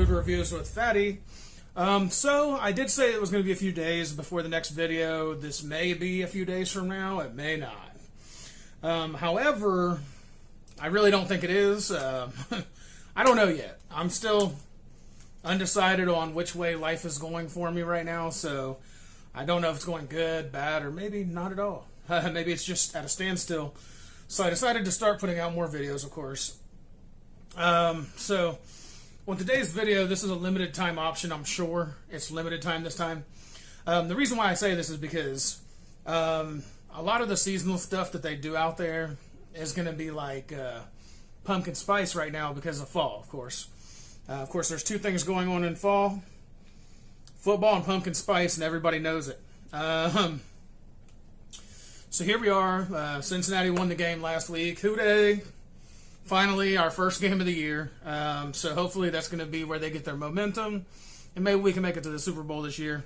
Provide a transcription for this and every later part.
food reviews with Fatty. So I did say it was going to be a few days before the next video. This may be a few days from now. It may not. However, I really don't think it is. I don't know yet. I'm still undecided on which way life is going for me right now. So I don't know if it's going good, bad, or maybe not at all. Maybe it's just at a standstill. So I decided to start putting out more videos, of course. So on today's video, this is a limited time option. I'm sure it's limited time this time. The reason why I say this is because a lot of the seasonal stuff that they do out there is going to be like pumpkin spice right now because of fall, of course. Of course, there's two things going on in fall: football and pumpkin spice, and everybody knows it. So here we are. Cincinnati won the game last week. Hooray! Finally, our first game of the year. So hopefully that's going to be where they get their momentum, and maybe we can make it to the Super Bowl this year.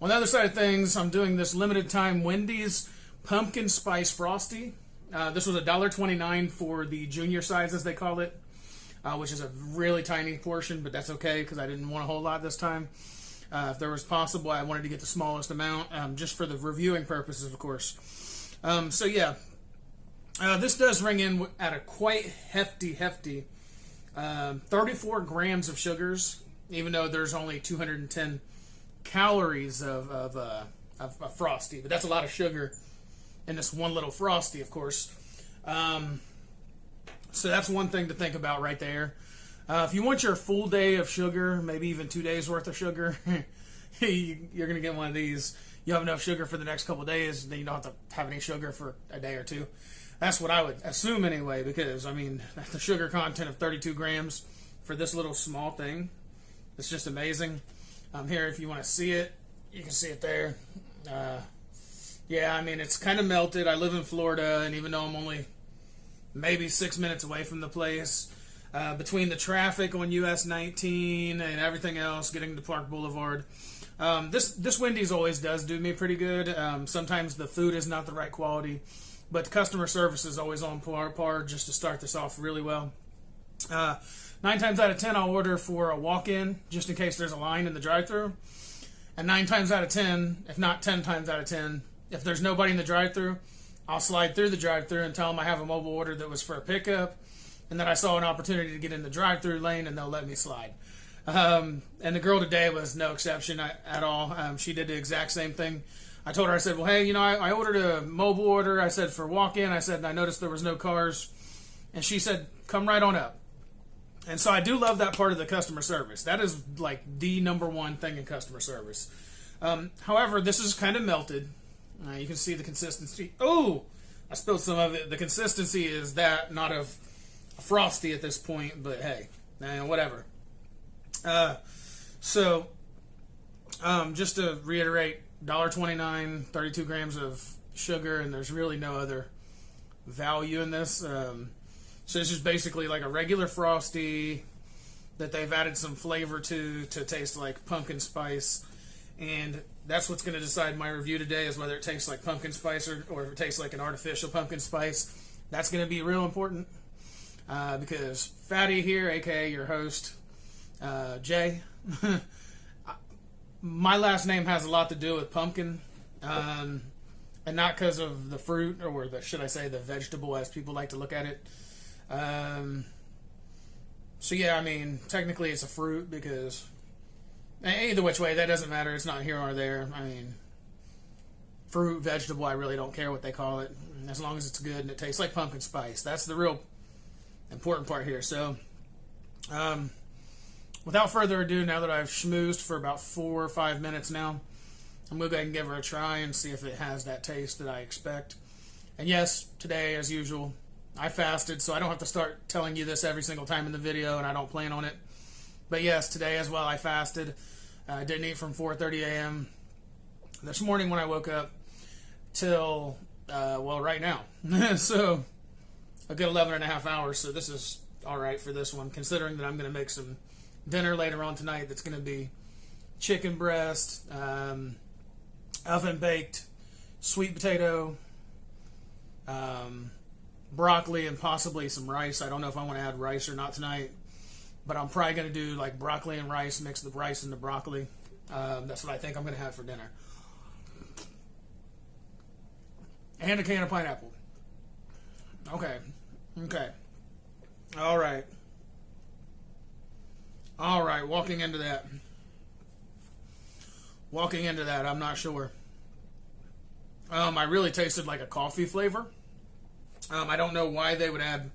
On the other side of things, I'm doing this limited time Wendy'S pumpkin spice Frosty. This was $1.29 for the junior size, as they call it, which is a really tiny portion, but that's okay because I didn't want a whole lot this time. If there was possible, I wanted to get the smallest amount, just for the reviewing purposes, of course. So yeah, this does ring in at a quite hefty 34 grams of sugars, even though there's only 210 calories of Frosty. But that's a lot of sugar in this one little Frosty, of course. So that's one thing to think about right there. If you want your full day of sugar, maybe even 2 days worth of sugar, you're going to get one of these. You have enough sugar for the next couple of days, then you don't have to have any sugar for a day or two. That's what I would assume anyway, because, I mean, the sugar content of 32 grams for this little small thing, it's just amazing. Here, if you want to see it, you can see it there. Yeah, I mean, it's kind of melted. I live in Florida, and even though I'm only maybe 6 minutes away from the place, between the traffic on US 19 and everything else, getting to Park Boulevard, this Wendy's always does do me pretty good. Sometimes the food is not the right quality, but customer service is always on par just to start this off really well. 9 times out of 10, I'll order for a walk-in just in case there's a line in the drive-thru. And 9 times out of 10, if not 10 times out of 10, if there's nobody in the drive-thru, I'll slide through the drive-thru and tell them I have a mobile order that was for a pickup, and that I saw an opportunity to get in the drive-thru lane, and they'll let me slide. And the girl today was no exception at all. She did the exact same thing. I told her, I said, well, hey, you know, I ordered a mobile order. I said, for walk-in. I said, and I noticed there was no cars. And she said, come right on up. And so I do love that part of the customer service. That is like the #1 thing in customer service. However, this is kind of melted. You can see the consistency. Oh, I spilled some of it. The consistency is that, not of a Frosty at this point, but hey, whatever. So, just to reiterate, $1.29, 32 grams of sugar, and there's really no other value in this. So it's just basically like a regular Frosty that they've added some flavor to taste like pumpkin spice. And that's what's going to decide my review today, is whether it tastes like pumpkin spice or if it tastes like an artificial pumpkin spice. That's going to be real important, because Fatty here, aka your host, Jay, my last name has a lot to do with pumpkin, and not because of the fruit, or should I say the vegetable, as people like to look at it. So yeah, I mean, technically it's a fruit, because either which way, that doesn't matter. It's not here or there. I mean, fruit, vegetable, I really don't care what they call it, as long as it's good and it tastes like pumpkin spice. That's the real important part here. So, without further ado, now that I've schmoozed for about 4 or 5 minutes now, I'm going to go ahead and give her a try and see if it has that taste that I expect. And yes, today, as usual, I fasted, so I don't have to start telling you this every single time in the video, and I don't plan on it. But yes, today as well, I fasted. I didn't eat from 4:30 a.m. this morning when I woke up till, right now. So, a good 11 and a half hours, so this is alright for this one, considering that I'm going to make some dinner later on tonight that's going to be chicken breast, oven-baked sweet potato, broccoli, and possibly some rice. I don't know if I want to add rice or not tonight. But I'm probably going to do like broccoli and rice, mix the rice and the broccoli. That's what I think I'm going to have for dinner. And a can of pineapple. Okay. Okay. All right. All right. Walking into that. I'm not sure. I really tasted like a coffee flavor. I don't know why they would add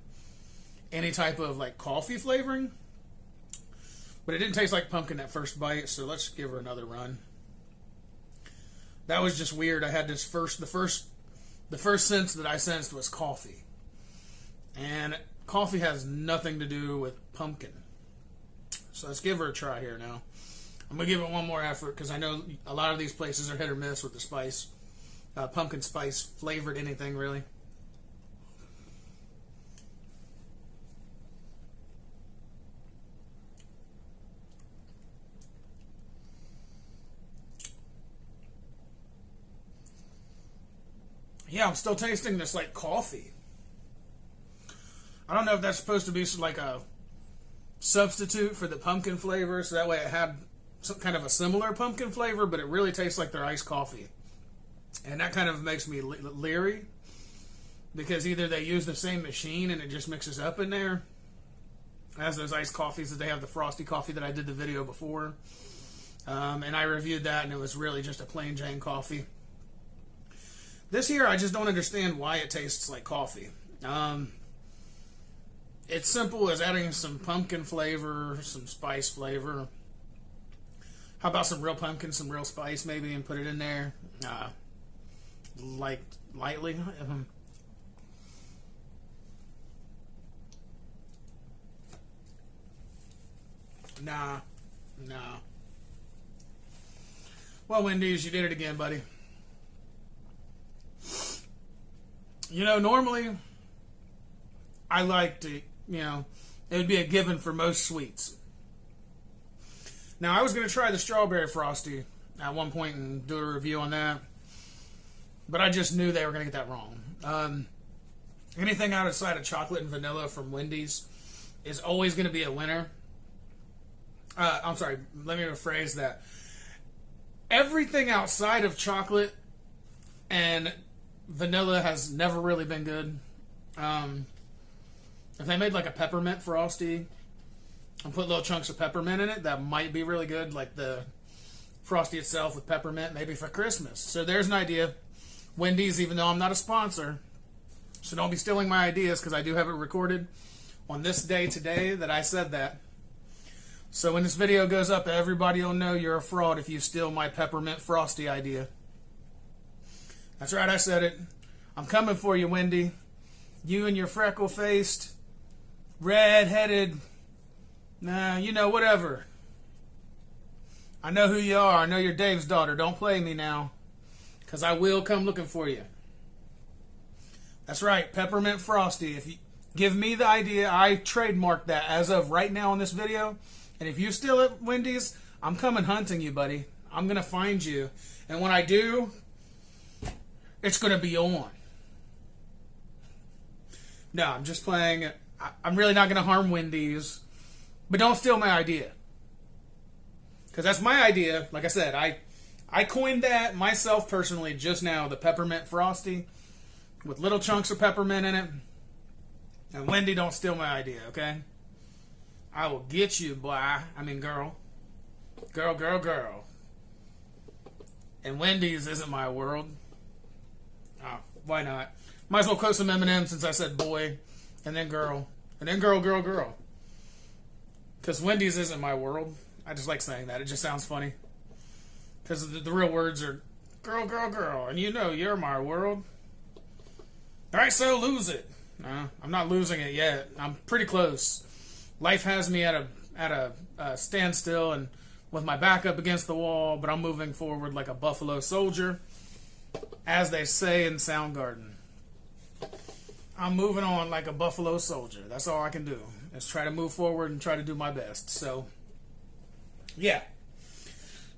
any type of like coffee flavoring. But it didn't taste like pumpkin at first bite, so let's give her another run. That was just weird. I had this the first sense that I sensed was coffee. And coffee has nothing to do with pumpkin. So let's give her a try here now. I'm going to give it one more effort because I know a lot of these places are hit or miss with the spice. Pumpkin spice flavored anything, really. Yeah, I'm still tasting this like coffee. I don't know if that's supposed to be like a substitute for the pumpkin flavor, so that way it had some kind of a similar pumpkin flavor, but it really tastes like their iced coffee. And that kind of makes me leery, because either they use the same machine and it just mixes up in there, as those iced coffees that they have, the Frosty coffee that I did the video before. And I reviewed that, and it was really just a plain Jane coffee. This here, I just don't understand why it tastes like coffee. It's simple as adding some pumpkin flavor, some spice flavor. How about some real pumpkin, some real spice maybe, and put it in there, like lightly. Nah. Well, Wendy's, you did it again, buddy. You know, normally, I like to, it would be a given for most sweets. Now, I was going to try the strawberry Frosty at one point and do a review on that, but I just knew they were going to get that wrong. Anything outside of chocolate and vanilla from Wendy's is always going to be a winner. I'm sorry, let me rephrase that. Everything outside of chocolate and vanilla has never really been good. If they made like a peppermint Frosty and put little chunks of peppermint in it, that might be really good, like the Frosty itself with peppermint, maybe for Christmas. So there's an idea. Wendy's, even though I'm not a sponsor, so don't be stealing my ideas, because I do have it recorded on this day today that I said that. So when this video goes up, everybody will know you're a fraud if you steal my peppermint Frosty idea. That's right, I said it. I'm coming for you, Wendy. You and your freckle-faced, red-headed, whatever. I know who you are. I know you're Dave's daughter. Don't play me now, because I will come looking for you. That's right, peppermint Frosty. If you give me the idea, I trademark that as of right now on this video. And if you steal it, Wendy's, I'm coming hunting you, buddy. I'm going to find you. And when I do, it's going to be on. No, I'm just playing. I'm really not going to harm Wendy's. But don't steal my idea. Because that's my idea. Like I said, I coined that myself personally just now, the peppermint Frosty, with little chunks of peppermint in it. And Wendy, don't steal my idea, okay? I will get you, boy. Girl. Girl. And Wendy's isn't my world. Oh, why not? Might as well quote some Eminem since I said boy, and then girl, and then girl. Because Wendy's isn't my world. I just like saying that. It just sounds funny. Because the real words are girl, and you're my world. Alright, so lose it. No, I'm not losing it yet. I'm pretty close. Life has me at a standstill and with my back up against the wall, but I'm moving forward like a buffalo soldier, as they say in Soundgarden. I'm moving on like a buffalo soldier. That's all I can do, is try to move forward and try to do my best. So, yeah.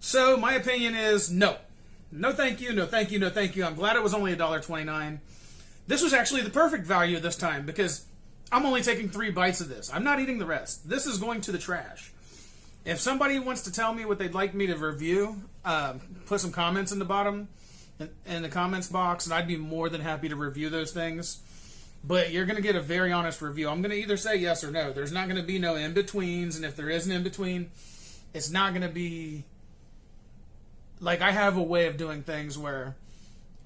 So, my opinion is no. No thank you, no thank you, no thank you. I'm glad it was only $1.29. This was actually the perfect value this time, because I'm only taking 3 bites of this. I'm not eating the rest. This is going to the trash. If somebody wants to tell me what they'd like me to review, put some comments in the bottom, in the comments box, and I'd be more than happy to review those things. But you're going to get a very honest review. I'm going to either say yes or no. There's not going to be no in-betweens, and if there is an in-between, it's not going to be... Like, I have a way of doing things where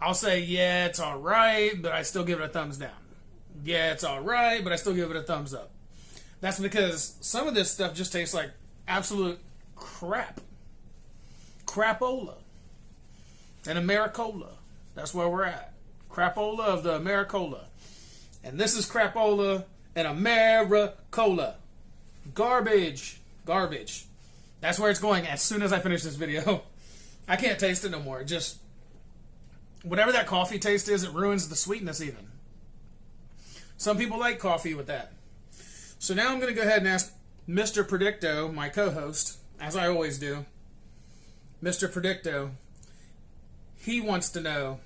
I'll say, yeah, it's alright, but I still give it a thumbs down. Yeah, it's alright, but I still give it a thumbs up. That's because some of this stuff just tastes like absolute crap. Crapola. And Americola. That's where we're at. Crapola of the Americola. And this is crapola and Americola. Garbage. Garbage. That's where it's going as soon as I finish this video. I can't taste it no more. Just, whatever that coffee taste is, it ruins the sweetness even. Some people like coffee with that. So now I'm going to go ahead and ask Mr. Predicto, my co-host, as I always do. Mr. Predicto, he wants to know,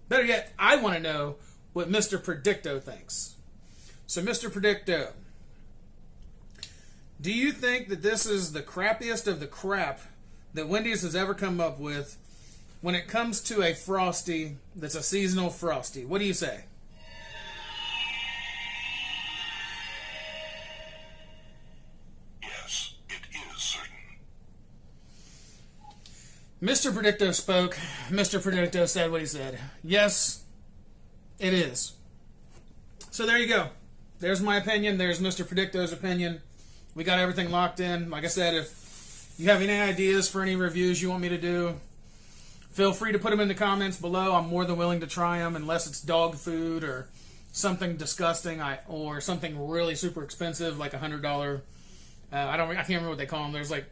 better yet, I want to know what Mr. Predicto thinks. So Mr. Predicto, do you think that this is the crappiest of the crap that Wendy's has ever come up with when it comes to a Frosty that's a seasonal Frosty? What do you say? Yes, it is certain. Mr. Predicto spoke. Mr. Predicto said what he said. Yes, it is. So there you go. There's my opinion. There's Mr. Predicto's opinion. We got everything locked in. Like I said, if you have any ideas for any reviews you want me to do, feel free to put them in the comments below. I'm more than willing to try them, unless it's dog food or something disgusting, or something really super expensive, like $100. I can't remember what they call them. There's like,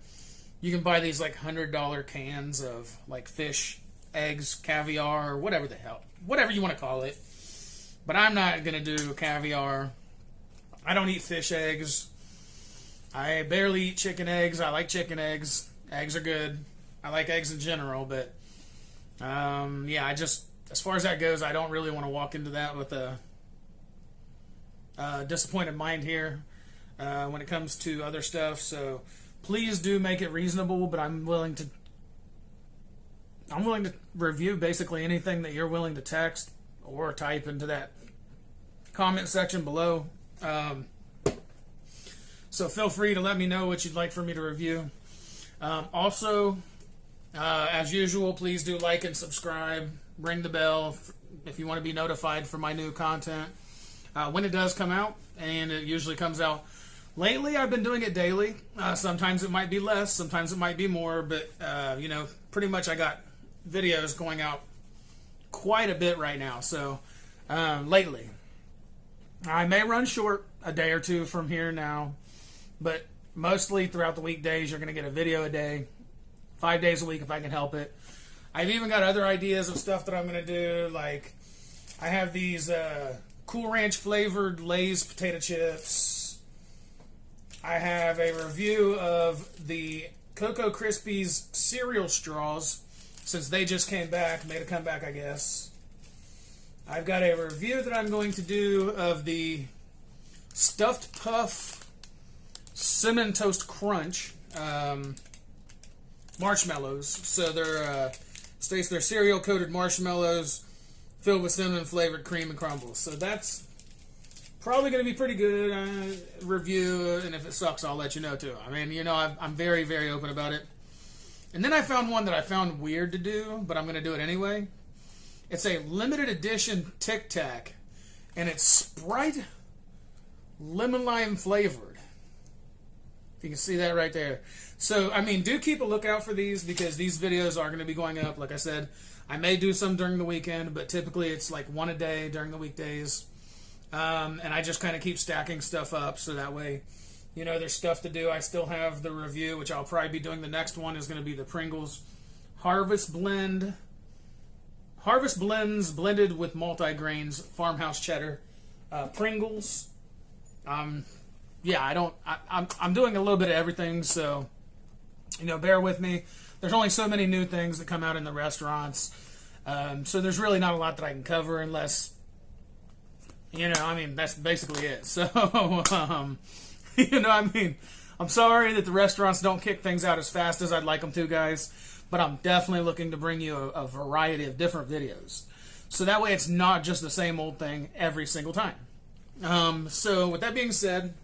you can buy these like $100 cans of like fish, eggs, caviar, whatever the hell, whatever you want to call it. But I'm not gonna do caviar. I don't eat fish eggs. I barely eat chicken eggs. I like chicken eggs. Eggs are good. I like eggs in general, but yeah, as far as that goes, I don't really want to walk into that with a disappointed mind here when it comes to other stuff. So please do make it reasonable, but I'm willing to review basically anything that you're willing to text or type into that comment section below. So feel free to let me know what you'd like for me to review. Also, as usual, please do like and subscribe. Ring the bell if you want to be notified for my new content when it does come out, and it usually comes out. Lately, I've been doing it daily. Sometimes it might be less, sometimes it might be more, but you know, pretty much I got videos going out quite a bit right now. So lately, I may run short a day or two from here now, but mostly throughout the weekdays, you're going to get a video a day, 5 days a week if I can help it. I've even got other ideas of stuff that I'm going to do, like I have these Cool Ranch flavored Lay's potato chips. I have a review of the Cocoa Krispies cereal straws, since they just came back, made a comeback, I guess. I've got a review that I'm going to do of the Stuffed Puff Cinnamon Toast Crunch marshmallows. So they're cereal coated marshmallows filled with cinnamon flavored cream and crumbles. So that's probably going to be pretty good review, and if it sucks, I'll let you know too. I mean, you know, I'm very, very open about it. And then I found one that I found weird to do, but I'm going to do it anyway. It's a limited edition Tic Tac, and it's Sprite lemon lime flavored. If you can see that right there. So, I mean, do keep a lookout for these, because these videos are going to be going up. Like I said, I may do some during the weekend, but typically it's like one a day during the weekdays. And I just kind of keep stacking stuff up, so that way, you know, there's stuff to do. I still have the review, which I'll probably be doing. The next one is going to be the Pringles Harvest Blends blended with multi-grains farmhouse cheddar Pringles. Yeah, I'm doing a little bit of everything, so, you know, bear with me. There's only so many new things that come out in the restaurants, so there's really not a lot that I can cover unless, You know, I mean, that's basically it. So, you know, I mean, I'm sorry that the restaurants don't kick things out as fast as I'd like them to, guys. But I'm definitely looking to bring you a variety of different videos. So that way it's not just the same old thing every single time. So with that being said,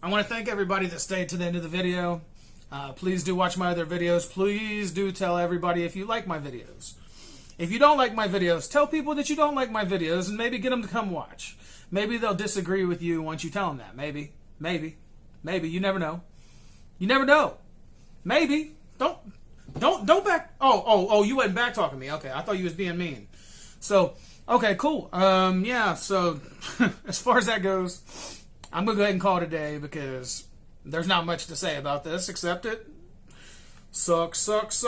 I want to thank everybody that stayed to the end of the video. Please do watch my other videos. Please do tell everybody if you like my videos. If you don't like my videos, tell people that you don't like my videos and maybe get them to come watch. Maybe they'll disagree with you once you tell them that. Maybe. You never know. You never know. Maybe. Don't back. Oh, you wasn't back talking me. Okay, I thought you was being mean. So, okay, cool. Yeah, so as far as that goes, I'm going to go ahead and call it a day because there's not much to say about this except it sucks.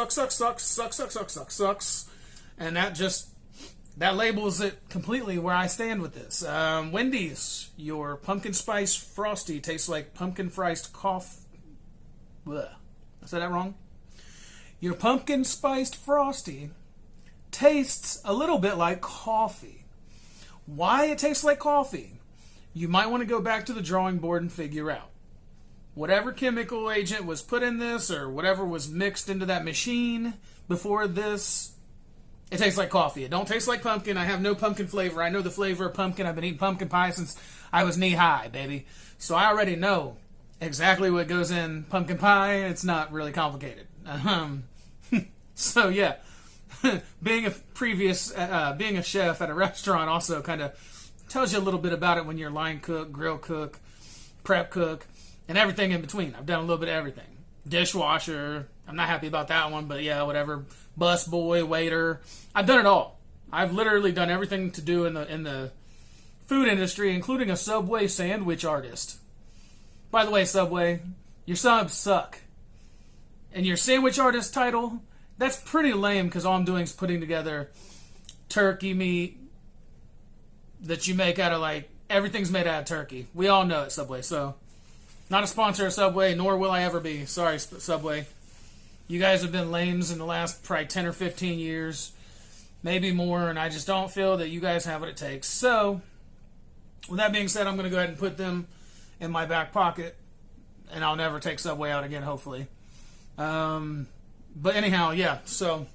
And that labels it completely where I stand with this. Wendy's, your pumpkin spice Frosty tastes like pumpkin spiced coffee. I said that wrong? Your pumpkin spiced Frosty tastes a little bit like coffee. Why it tastes like coffee, you might want to go back to the drawing board and figure out. Whatever chemical agent was put in this or whatever was mixed into that machine before this, it tastes like coffee. It don't taste like pumpkin. I have no pumpkin flavor. I know the flavor of pumpkin. I've been eating pumpkin pie since I was knee-high, baby. So I already know exactly what goes in pumpkin pie. It's not really complicated. So yeah, being a chef at a restaurant also kind of tells you a little bit about it when you're line cook, grill cook, prep cook, and everything in between. I've done a little bit of everything. Dishwasher, I'm not happy about that one, but yeah, whatever. Bus boy, waiter, I've done it all. I've literally done everything to do in the food industry, including a Subway sandwich artist. By the way, Subway, your subs suck. And your sandwich artist title, that's pretty lame because all I'm doing is putting together turkey meat that you make out of, like, everything's made out of turkey. We all know it, Subway. So, not a sponsor of Subway, nor will I ever be. Sorry, Subway. You guys have been lames in the last probably 10 or 15 years, maybe more, and I just don't feel that you guys have what it takes. So, with that being said, I'm going to go ahead and put them in my back pocket, and I'll never take Subway out again, hopefully. But anyhow, yeah, so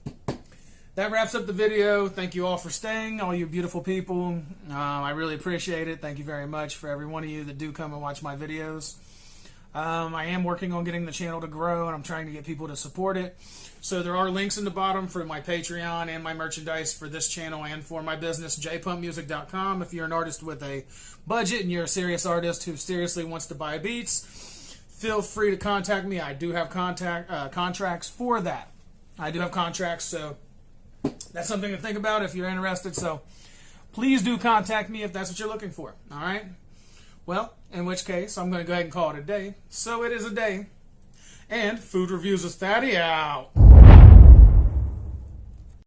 that wraps up the video. Thank you all for staying, all you beautiful people. I really appreciate it. Thank you very much for every one of you that do come and watch my videos. I am working on getting the channel to grow, and I'm trying to get people to support it. So there are links in the bottom for my Patreon and my merchandise for this channel and for my business, jpumpmusic.com. If you're an artist with a budget and you're a serious artist who seriously wants to buy beats, feel free to contact me. I do have contracts for that. I do have contracts, so that's something to think about if you're interested. So please do contact me if that's what you're looking for. All right? Well, in which case, I'm going to go ahead and call it a day. So it is a day. And Food Reviews with Fatty out.